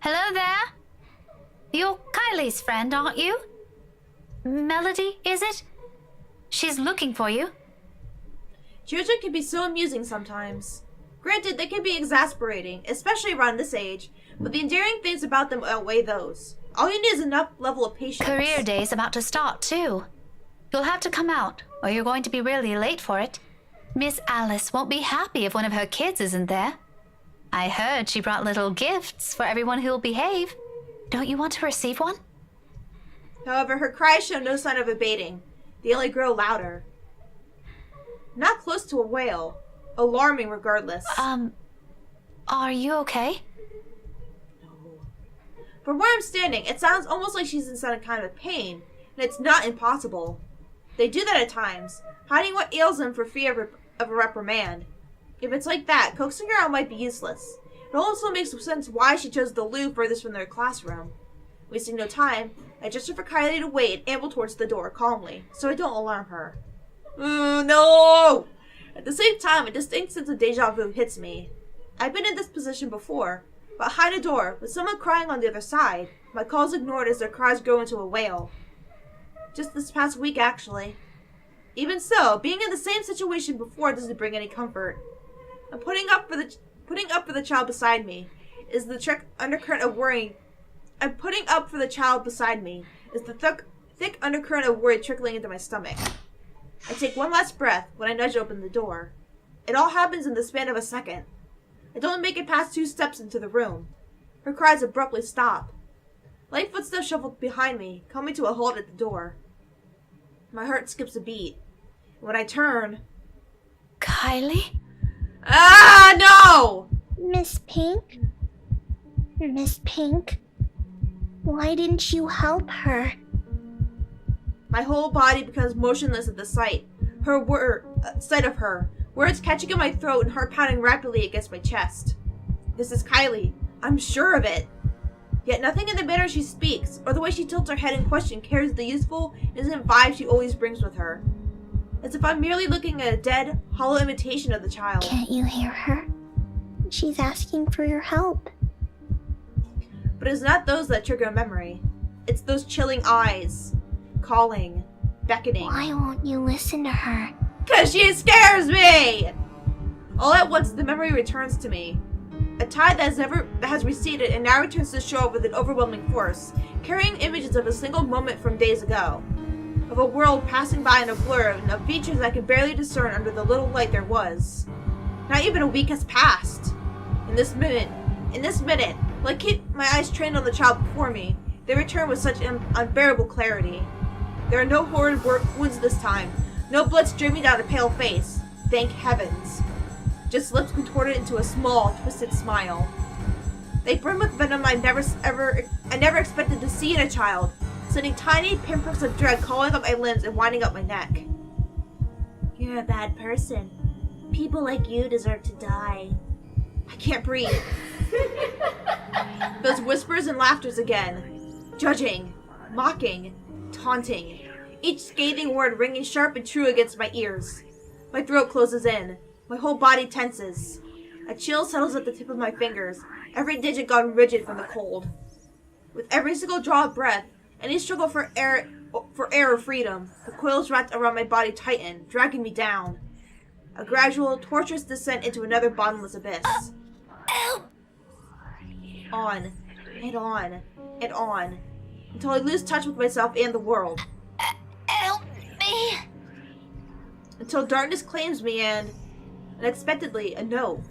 Speaker 2: Hello there? You're Kylie's friend, aren't you? Melody, is it? She's looking for you.
Speaker 1: Children can be so amusing sometimes. Granted, they can be exasperating, especially around this age, but the endearing things about them outweigh those. All you need is enough level of patience.
Speaker 2: Career day's about to start, too. You'll have to come out. or you're going to be really late for it. Miss Alice won't be happy if one of her kids isn't there. I heard she brought little gifts for everyone who'll behave. Don't you want to receive one?
Speaker 1: However, her cries show no sign of abating. They only grow louder. Not close to a wail. Alarming regardless.
Speaker 2: Are you okay?
Speaker 1: From where I'm standing, it sounds almost like she's in some kind of pain, and it's not impossible. They do that at times, hiding what ails them for fear of a reprimand. If it's like that, coaxing her out might be useless. It also makes sense why she chose the loo furthest from their classroom. Wasting no time, I gesture for Kylie to wait and amble towards the door calmly, so I don't alarm her. No! At the same time, a distinct sense of deja vu hits me. I've been in this position before, behind a door, with someone crying on the other side. My calls ignored as their cries grow into a wail. Just this past week, actually. Even so, being in the same situation before doesn't bring any comfort. I'm putting up for the child beside me. Is the thick undercurrent of worry trickling into my stomach. I take one last breath when I nudge open the door. It all happens in the span of a second. I don't make it past 2 steps into the room. Her cries abruptly stop. Light footsteps shuffle behind me, coming to a halt at the door. My heart skips a beat. When I turn...
Speaker 2: Kylie?
Speaker 1: Ah, no!
Speaker 4: Miss Pink? Miss Pink? Why didn't you help her?
Speaker 1: My whole body becomes motionless at the sight of her. Words catching in my throat and heart pounding rapidly against my chest. This is Kylie. I'm sure of it. Yet nothing in the manner she speaks, or the way she tilts her head in question carries the youthful, innocent vibe she always brings with her. As if I'm merely looking at a dead, hollow imitation of the child.
Speaker 4: Can't you hear her? She's asking for your help.
Speaker 1: But it's not those that trigger a memory. It's those chilling eyes. Calling. Beckoning.
Speaker 4: Why won't you listen to her?
Speaker 1: 'Cause she scares me! All at once, the memory returns to me. A tide that has receded and now returns to shore with an overwhelming force, carrying images of a single moment from days ago. Of a world passing by in a blur and of features I could barely discern under the little light there was. Not even a week has passed. In this minute, like keep my eyes trained on the child before me, they return with such unbearable clarity. There are no horrid wounds this time, no blood streaming down a pale face. Thank heavens. Just lips contorted into a small, twisted smile. They brim with venom I never expected to see in a child, sending tiny pinpricks of dread crawling up my limbs and winding up my neck. You're a bad person. People like you deserve to die. I can't breathe. Those whispers and laughters again. Judging, mocking, taunting. Each scathing word ringing sharp and true against my ears. My throat closes in. My whole body tenses. A chill settles at the tip of my fingers, every digit gone rigid from the cold. With every single draw of breath, any struggle for air or freedom, the coils wrapped around my body tighten, dragging me down. A gradual, torturous descent into another bottomless abyss. On, and on, and on, until I lose touch with myself and the world.
Speaker 4: Help me!
Speaker 1: Until darkness claims me and, unexpectedly, a note.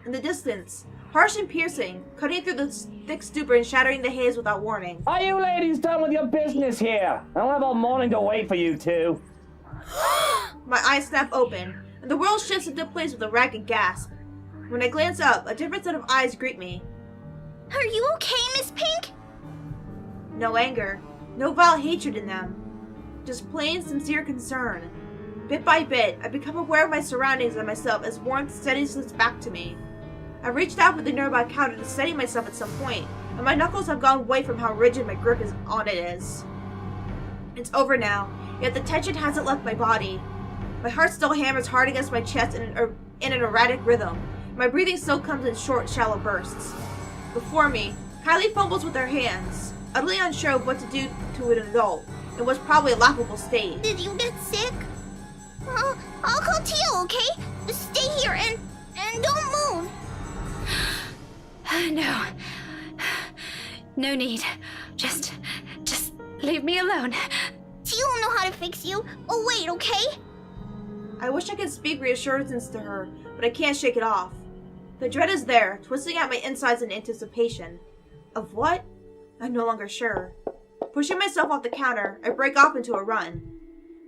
Speaker 1: In the distance, harsh and piercing, cutting through the thick stupor and shattering the haze without warning.
Speaker 5: Are you ladies done with your business here? I don't have all morning to wait for you two.
Speaker 1: My eyes snap open, and the world shifts into place with a ragged gasp. When I glance up, a different set of eyes greet me.
Speaker 4: Are you okay, Miss Pink?
Speaker 1: No anger, no vile hatred in them. Just plain, sincere concern. Bit by bit, I become aware of my surroundings and myself as warmth steadily slips back to me. I reached out with the nearby counter to steady myself at some point, and my knuckles have gone white from how rigid my grip on it is. It's over now, yet the tension hasn't left my body. My heart still hammers hard against my chest in an erratic rhythm, and my breathing still comes in short, shallow bursts. Before me, Kylie fumbles with her hands, utterly unsure of what to do to an adult, in what's probably a laughable state.
Speaker 4: Did you get sick? I'll call Tia, okay? Just stay here and don't move.
Speaker 2: No. No need. Just leave me alone.
Speaker 4: Tia will know how to fix you. Oh, wait, okay?
Speaker 1: I wish I could speak reassurance to her, but I can't shake it off. The dread is there, twisting at my insides in anticipation. Of what? I'm no longer sure. Pushing myself off the counter, I break off into a run.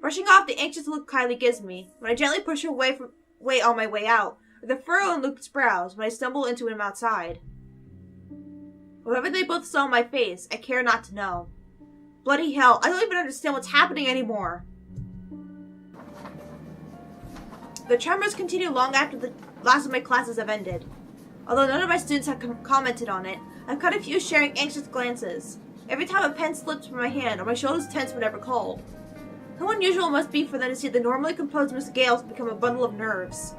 Speaker 1: Brushing off the anxious look Kylie gives me, when I gently push her away on my way out, or the furrow in Luke's brows when I stumble into him outside. Whatever they both saw on my face, I care not to know. Bloody hell, I don't even understand what's happening anymore. The tremors continue long after the last of my classes have ended. Although none of my students have commented on it, I've caught a few sharing anxious glances. Every time a pen slips from my hand or my shoulders tense whenever called. How unusual it must be for them to see the normally composed Miss Gales become a bundle of nerves.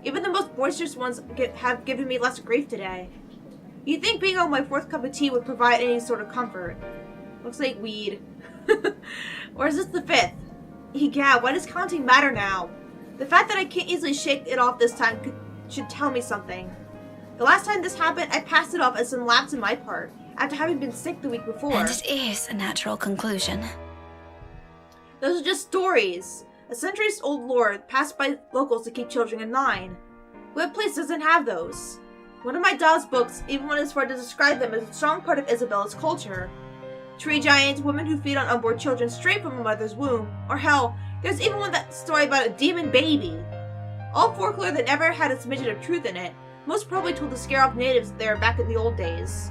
Speaker 1: Even the most boisterous ones have given me less grief today. You'd think being on my 4th cup of tea would provide any sort of comfort. Looks like weed. Or is this the 5th? Egad, why does counting matter now? The fact that I can't easily shake it off this time should tell me something. The last time this happened, I passed it off as some lapse on my part, after having been sick the week before.
Speaker 2: And it is a natural conclusion.
Speaker 1: Those are just stories. A centuries-old lore passed by locals to keep children in line. What place doesn't have those? One of my Dawes books even went as far to describe them as a strong part of Isabella's culture. Tree giants, women who feed on unborn children straight from a mother's womb, or hell, there's even one that story about a demon baby. All folklore that never had a smidgen of truth in it, most probably told to scare off natives there back in the old days.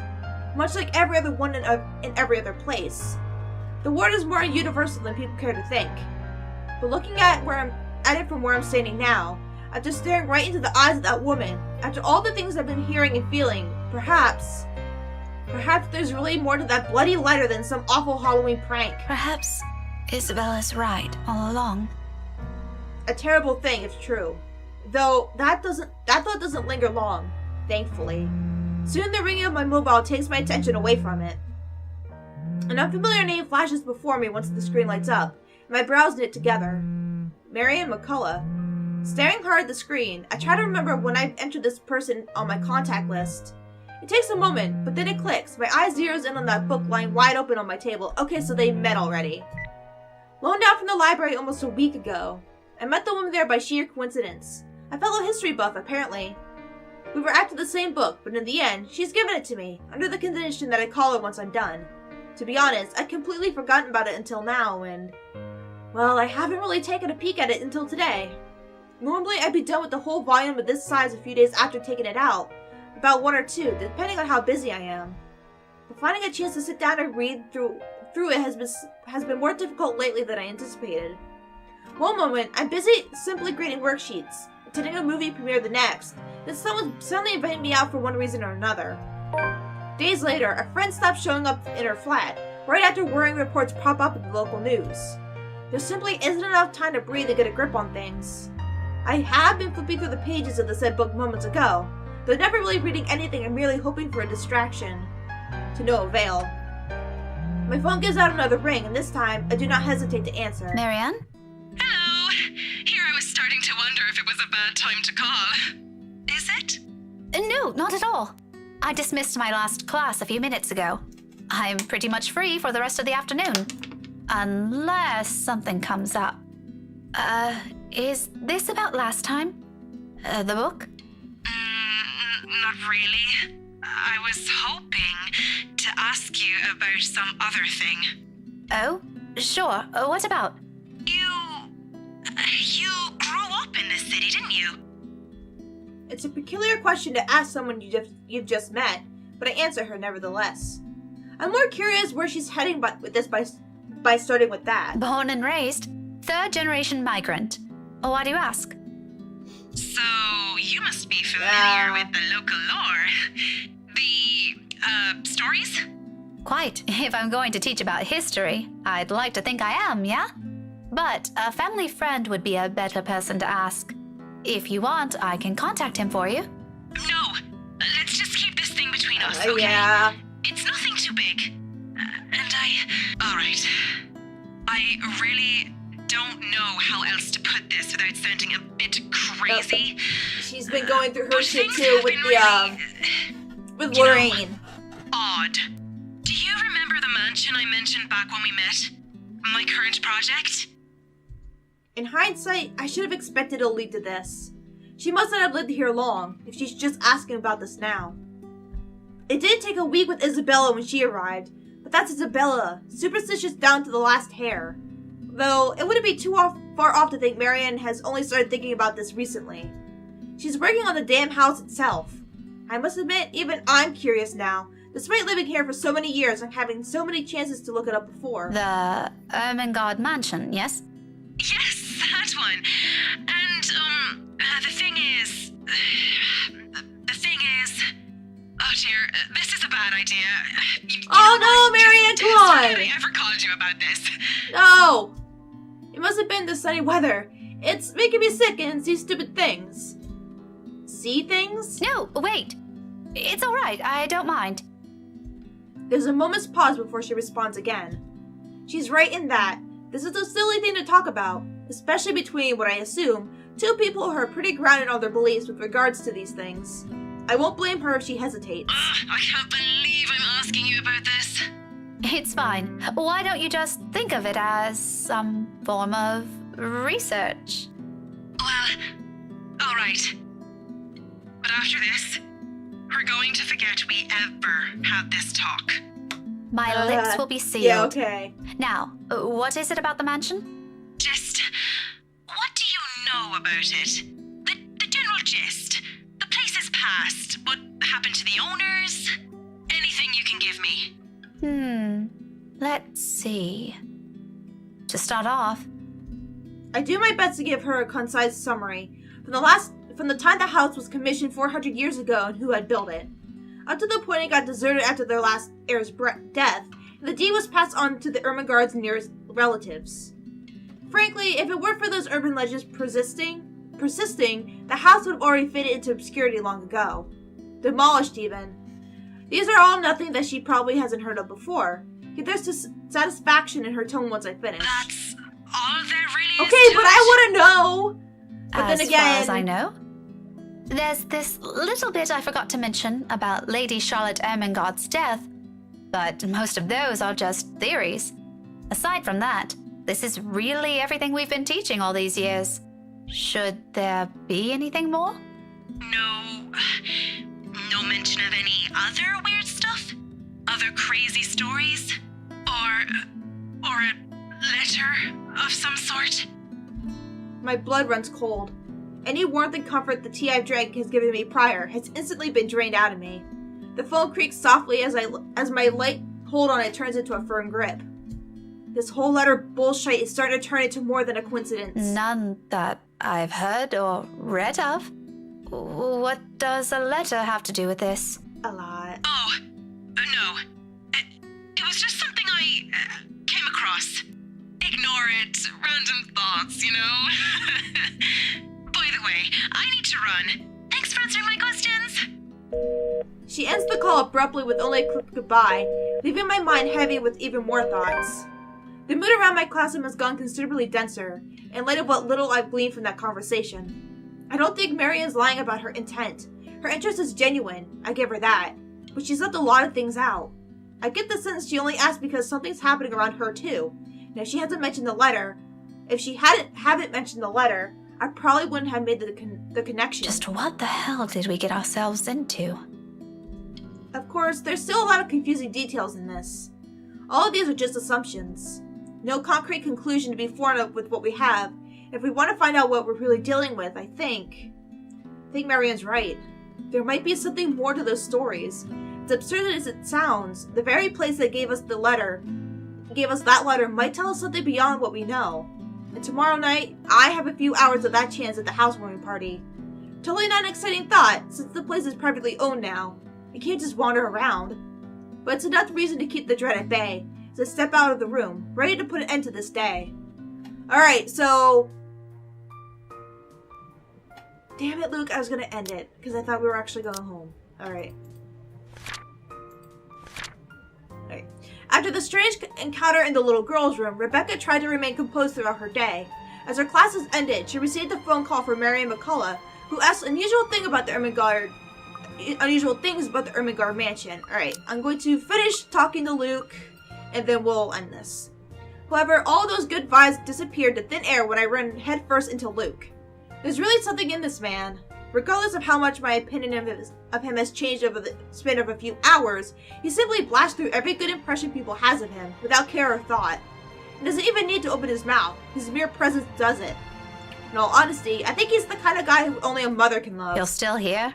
Speaker 1: Much like every other one in every other place. The word is more universal than people care to think. But looking at it from where I'm standing now, after staring right into the eyes of that woman, after all the things I've been hearing and feeling, perhaps there's really more to that bloody letter than some awful Halloween prank.
Speaker 2: Perhaps Isabella's right all along.
Speaker 1: A terrible thing if true. Though that thought doesn't linger long, thankfully. Soon the ringing of my mobile takes my attention away from it. An unfamiliar name flashes before me once the screen lights up, and my brows knit together. Marion McCullough. Staring hard at the screen, I try to remember when I entered this person on my contact list. It takes a moment, but then it clicks. My eye zeroes in on that book lying wide open on my table. Okay, so they met already. Loaned out from the library almost a week ago. I met the woman there by sheer coincidence. A fellow history buff, apparently. We were after the same book, but in the end, she's given it to me, under the condition that I call her once I'm done. To be honest, I'd completely forgotten about it until now, and... well, I haven't really taken a peek at it until today. Normally, I'd be done with the whole volume of this size a few days after taking it out. About 1 or 2, depending on how busy I am. But finding a chance to sit down and read through it has been more difficult lately than I anticipated. One moment, I'm busy simply grading worksheets, attending a movie premiere the next, then someone suddenly invited me out for one reason or another. Days later, a friend stopped showing up in her flat, right after worrying reports pop up in the local news. There simply isn't enough time to breathe and get a grip on things. I have been flipping through the pages of the said book moments ago, though never really reading anything and merely hoping for a distraction. To no avail. My phone gives out another ring, and this time, I do not hesitate to answer.
Speaker 2: Marianne?
Speaker 6: Hello! Here I was starting to wonder if it was a bad time to call. Is it?
Speaker 2: No, not at all. I dismissed my last class a few minutes ago. I'm pretty much free for the rest of the afternoon. Unless something comes up. Is this about last time? The book?
Speaker 6: Not really. I was hoping to ask you about some other thing.
Speaker 2: Oh, sure. What about?
Speaker 6: You grew up in this city, didn't you?
Speaker 1: It's a peculiar question to ask someone you've just met, but I answer her nevertheless. I'm more curious where she's heading with this by starting with that.
Speaker 2: Born and raised. 3rd-generation migrant. Why do you ask?
Speaker 6: So, you must be familiar with the local lore. The, stories?
Speaker 2: Quite. If I'm going to teach about history, I'd like to think I am, yeah? But a family friend would be a better person to ask. If you want, I can contact him for you.
Speaker 6: No, let's just keep this thing between us, okay?
Speaker 1: Yeah.
Speaker 6: It's nothing too big. Alright. I really don't know how else to put this without sounding a bit crazy.
Speaker 1: She's been going through her
Speaker 6: But
Speaker 1: shit
Speaker 6: things
Speaker 1: too
Speaker 6: have
Speaker 1: with
Speaker 6: been
Speaker 1: the
Speaker 6: really,
Speaker 1: with
Speaker 6: you know,
Speaker 1: Lorraine.
Speaker 6: odd. Do you remember the mansion I mentioned back when we met? My current project?
Speaker 1: In hindsight, I should have expected it'll lead to this. She must not have lived here long, if she's just asking about this now. It did take a week with Isabella when she arrived, but that's Isabella, superstitious down to the last hair. Though, it wouldn't be too far off to think Marianne has only started thinking about this recently. She's working on the damn house itself. I must admit, even I'm curious now, despite living here for so many years and having so many chances to look it up before.
Speaker 2: The Ermengarde mansion, yes?
Speaker 6: Yes, that one. And, the thing is... Oh dear, this is a bad idea.
Speaker 1: Oh no, Marianne, come on!
Speaker 6: Have I ever called you about this?
Speaker 1: No! It must have been the sunny weather. It's making me sick and see stupid things. See things?
Speaker 2: No, wait. It's all right. I don't mind.
Speaker 1: There's a moment's pause before she responds again. She's right in that. This is a silly thing to talk about, especially between what I assume two people who are pretty grounded on their beliefs with regards to these things. I won't blame her if she hesitates.
Speaker 6: I can't believe I'm asking you about this.
Speaker 2: It's fine. Why don't you just think of it as some form of research?
Speaker 6: Well, all right. But after this, we're going to forget we ever had this talk.
Speaker 2: My lips will be sealed.
Speaker 1: Yeah, okay.
Speaker 2: Now, what is it about the mansion?
Speaker 6: Just, what do you know about it? The general gist. The place's past. What happened to the owners? Anything you can give me.
Speaker 2: Let's see. To start off,
Speaker 1: I do my best to give her a concise summary from the time the house was commissioned 400 years ago and who had built it, up to the point it got deserted after their last heir's death, and the deed was passed on to the Ermengarde's nearest relatives. Frankly, if it weren't for those urban legends persisting, the house would have already faded into obscurity long ago. Demolished, even. These are all nothing that she probably hasn't heard of before, yet there's satisfaction in her tone once I finish.
Speaker 6: That's all there really is
Speaker 1: Okay,
Speaker 6: to
Speaker 1: but
Speaker 6: it?
Speaker 1: I want to know! But
Speaker 2: as
Speaker 1: then again,
Speaker 2: far as I know, there's this little bit I forgot to mention about Lady Charlotte Ermengarde's death, but most of those are just theories. Aside from that, this is really everything we've been teaching all these years. Should there be anything more?
Speaker 6: No mention of any other weird stuff? Other crazy stories? Or a letter of some sort?
Speaker 1: my blood runs cold. Any warmth and comfort the tea I've drank has given me prior has instantly been drained out of me. The phone creaks softly as my light hold on it turns into a firm grip. This whole letter bullshit is starting to turn into more than a coincidence.
Speaker 2: None that I've heard or read of. What does a letter have to do with this?
Speaker 1: A lot.
Speaker 6: Oh, no. It was just something I came across. Ignore it. Random thoughts, you know? By the way, I need to run. Thanks for answering my questions.
Speaker 1: She ends the call abruptly with only a quick goodbye, leaving my mind heavy with even more thoughts. The mood around my classroom has gone considerably denser, in light of what little I've gleaned from that conversation. I don't think Marianne's lying about her intent. Her interest is genuine, I give her that, but she's left a lot of things out. I get the sense she only asked because something's happening around her too, and if she hadn't mentioned the letter, I probably wouldn't have made the connection.
Speaker 2: Just what the hell did we get ourselves into?
Speaker 1: Of course, there's still a lot of confusing details in this. All of these are just assumptions. No concrete conclusion to be formed with what we have. If we want to find out what we're really dealing with, I think Marianne's right. There might be something more to those stories. As absurd as it sounds, the very place that gave us that letter might tell us something beyond what we know. And tomorrow night, I have a few hours of that chance at the housewarming party. Totally not an exciting thought, since the place is privately owned now. You can't just wander around. But it's enough reason to keep the dread at bay, as I step out of the room, ready to put an end to this day. Alright, so... Damn it, Luke, I was gonna end it, because I thought we were actually going home. Alright. After the strange encounter in the little girl's room, Rebecca tried to remain composed throughout her day. As her classes ended, she received a phone call from Marianne McCullough, who asked unusual things about the Ermengarde mansion. Alright, I'm going to finish talking to Luke, and then we'll end this. However, all those good vibes disappeared to thin air when I ran headfirst into Luke. There's really something in this man. Regardless of how much my opinion of him has changed over the span of a few hours, he simply blasts through every good impression people has of him, without care or thought. He doesn't even need to open his mouth. His mere presence does it. In all honesty, I think he's the kind of guy who only a mother can love.
Speaker 2: You're still here?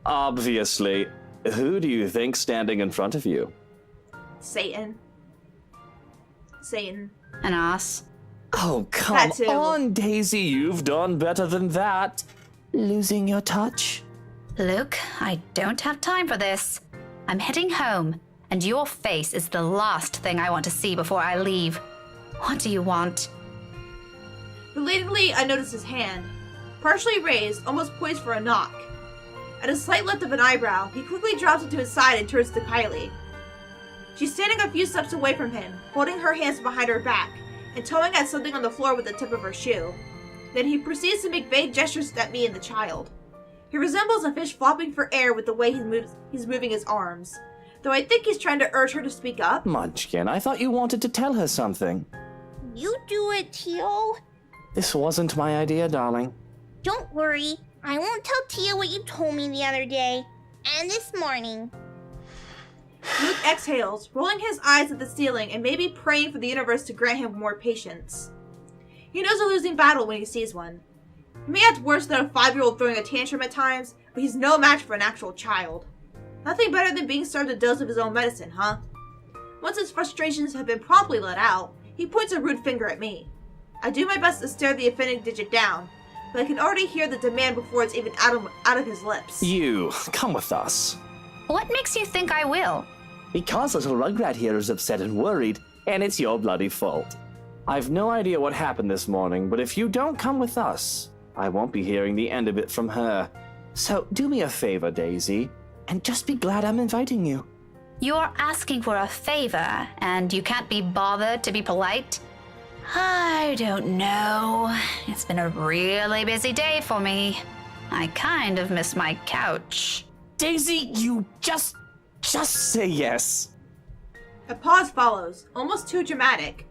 Speaker 3: Obviously. Who do you think standing in front of you?
Speaker 1: Satan. Satan.
Speaker 2: An ass?
Speaker 3: Oh, come
Speaker 1: That too.
Speaker 3: on, Daisy. You've done better than that. Losing your touch?
Speaker 2: Luke, I don't have time for this. I'm heading home, and your face is the last thing I want to see before I leave. What do you want?
Speaker 1: Belatedly, I notice his hand. Partially raised, almost poised for a knock. At a slight lift of an eyebrow, he quickly drops it to his side and turns to Kylie. She's standing a few steps away from him, holding her hands behind her back, and towing at something on the floor with the tip of her shoe. Then he proceeds to make vague gestures at me and the child. He resembles a fish flopping for air with the way he's moving his arms, though I think he's trying to urge her to speak up.
Speaker 3: Munchkin, I thought you wanted to tell her something.
Speaker 4: You do it, Tio.
Speaker 3: This wasn't my idea, darling.
Speaker 4: Don't worry. I won't tell Tia what you told me the other day. And this morning.
Speaker 1: Luke exhales, rolling his eyes at the ceiling and maybe praying for the universe to grant him more patience. He knows a losing battle when he sees one. He may act worse than a 5-year-old throwing a tantrum at times, but he's no match for an actual child. Nothing better than being served a dose of his own medicine, huh? Once his frustrations have been promptly let out, he points a rude finger at me. I do my best to stare the offending digit down, but I can already hear the demand before it's even out of his lips.
Speaker 3: You, come with us.
Speaker 2: What makes you think I will?
Speaker 3: Because little Rugrat here is upset and worried, and it's your bloody fault. I've no idea what happened this morning, but if you don't come with us, I won't be hearing the end of it from her. So do me a favor, Daisy, and just be glad I'm inviting you.
Speaker 2: You're asking for a favor, and you can't be bothered to be polite? I don't know. It's been a really busy day for me. I kind of miss my couch.
Speaker 3: Daisy, you just say yes.
Speaker 1: A pause follows, almost too dramatic.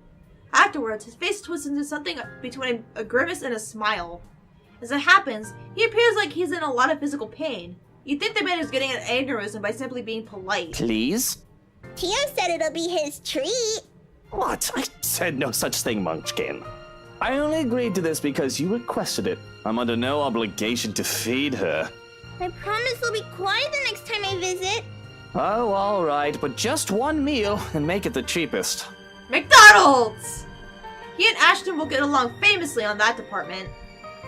Speaker 1: Afterwards, his face twists into something between a grimace and a smile. As it happens, he appears like he's in a lot of physical pain. You'd think the man is getting an aneurysm by simply being polite.
Speaker 3: Please?
Speaker 4: Tio said it'll be his treat.
Speaker 3: What? I said no such thing, Munchkin. I only agreed to this because you requested it. I'm under no obligation to feed her.
Speaker 4: I promise I'll be quiet the next time I visit.
Speaker 3: Oh, all right, but just one meal and make it the cheapest.
Speaker 1: McDonald's! He and Ashton will get along famously on that department.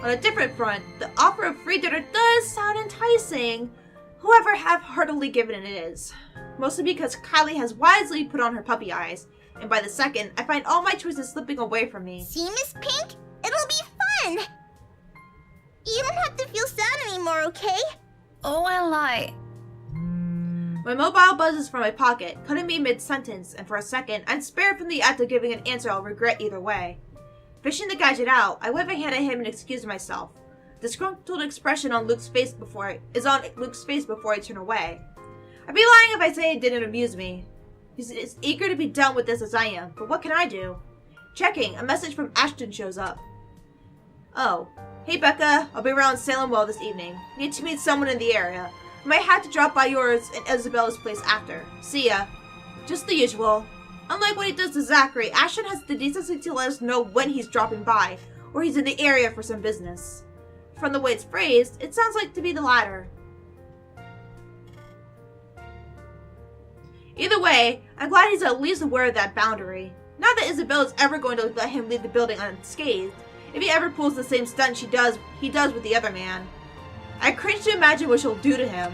Speaker 1: On a different front, the offer of free dinner does sound enticing, however half-heartedly given it is. Mostly because Kylie has wisely put on her puppy eyes, and by the second, I find all my choices slipping away from me.
Speaker 4: See, Miss Pink? It'll be fun. You don't have to feel sad anymore, okay?
Speaker 2: Oh, well,
Speaker 1: My mobile buzzes from my pocket, cutting me mid-sentence, and for a second, I'm spared from the act of giving an answer I'll regret either way. Fishing the gadget out, I wave a hand at him and excuse myself. The disgruntled expression on Luke's face before I turn away. I'd be lying if I say it didn't amuse me. He's as eager to be done with this as I am, but what can I do? Checking, a message from Ashton shows up. Oh. Hey Becca, I'll be around Salem Well this evening. Need to meet someone in the area. I might have to drop by yours and Isabella's place after. See ya. Just the usual. Unlike what he does to Zachary, Ashton has the decency to let us know when he's dropping by, or he's in the area for some business. From the way it's phrased, it sounds like to be the latter. Either way, I'm glad he's at least aware of that boundary. Not that Isabella's ever going to let him leave the building unscathed, if he ever pulls the same stunt he does with the other man. I cringe to imagine what she'll do to him.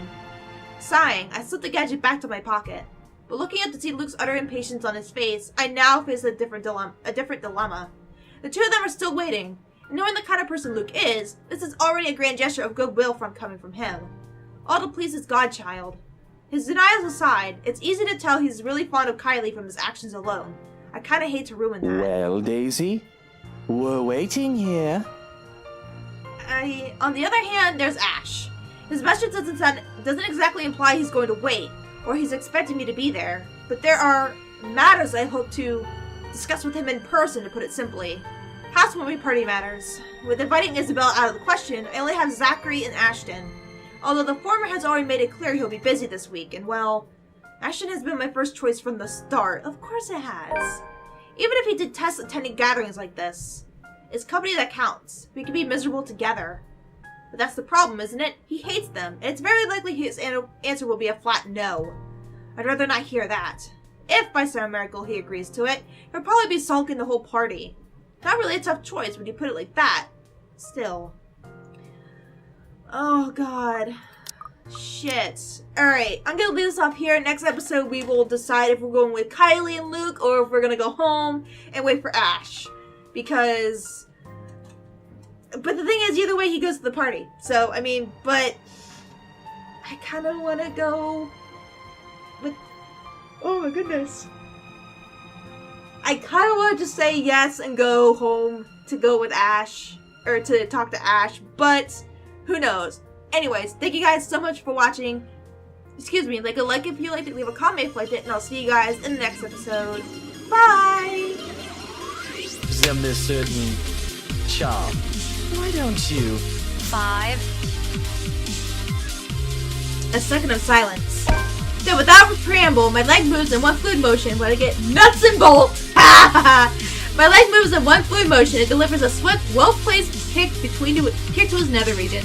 Speaker 1: Sighing, I slip the gadget back to my pocket. But looking up to see Luke's utter impatience on his face, I now face a different dilemma. The two of them are still waiting, and knowing the kind of person Luke is, this is already a grand gesture of goodwill coming from him. All to please his godchild. His denials aside, it's easy to tell he's really fond of Kylie from his actions alone. I kinda hate to ruin that.
Speaker 3: Well, Daisy, we're waiting here.
Speaker 1: On the other hand, there's Ash. His message doesn't exactly imply he's going to wait, or he's expecting me to be there, but there are matters I hope to discuss with him in person, to put it simply. Housewarming party matters. With inviting Isabel out of the question, I only have Zachary and Ashton. Although the former has already made it clear he'll be busy this week, and well, Ashton has been my first choice from the start. Of course it has. Even if he detests attending gatherings like this, it's company that counts. We can be miserable together. But that's the problem, isn't it? He hates them, and it's very likely his answer will be a flat no. I'd rather not hear that. If, by some miracle, he agrees to it, he'll probably be sulking the whole party. Not really a tough choice when you put it like that. Still. Oh, God. Shit. Alright, I'm gonna leave this off here. Next episode, we will decide if we're going with Kylie and Luke, or if we're gonna go home and wait for Ash. Because... But the thing is, either way, he goes to the party. So, I mean, but... I kind of want to go... with... Oh my goodness. I kind of want to just say yes and go home to go with Ash. Or to talk to Ash, but... Who knows? Anyways, thank you guys so much for watching. Excuse me, like if you liked it, leave a comment if you liked it, and I'll see you guys in the next episode. Bye!
Speaker 3: Them this certain charm. Why don't you?
Speaker 2: 5.
Speaker 1: A second of silence. So without preamble, my leg moves in one fluid motion when I get nuts and bolts. My leg moves in one fluid motion. It delivers a swift, well-placed kick to his nether region.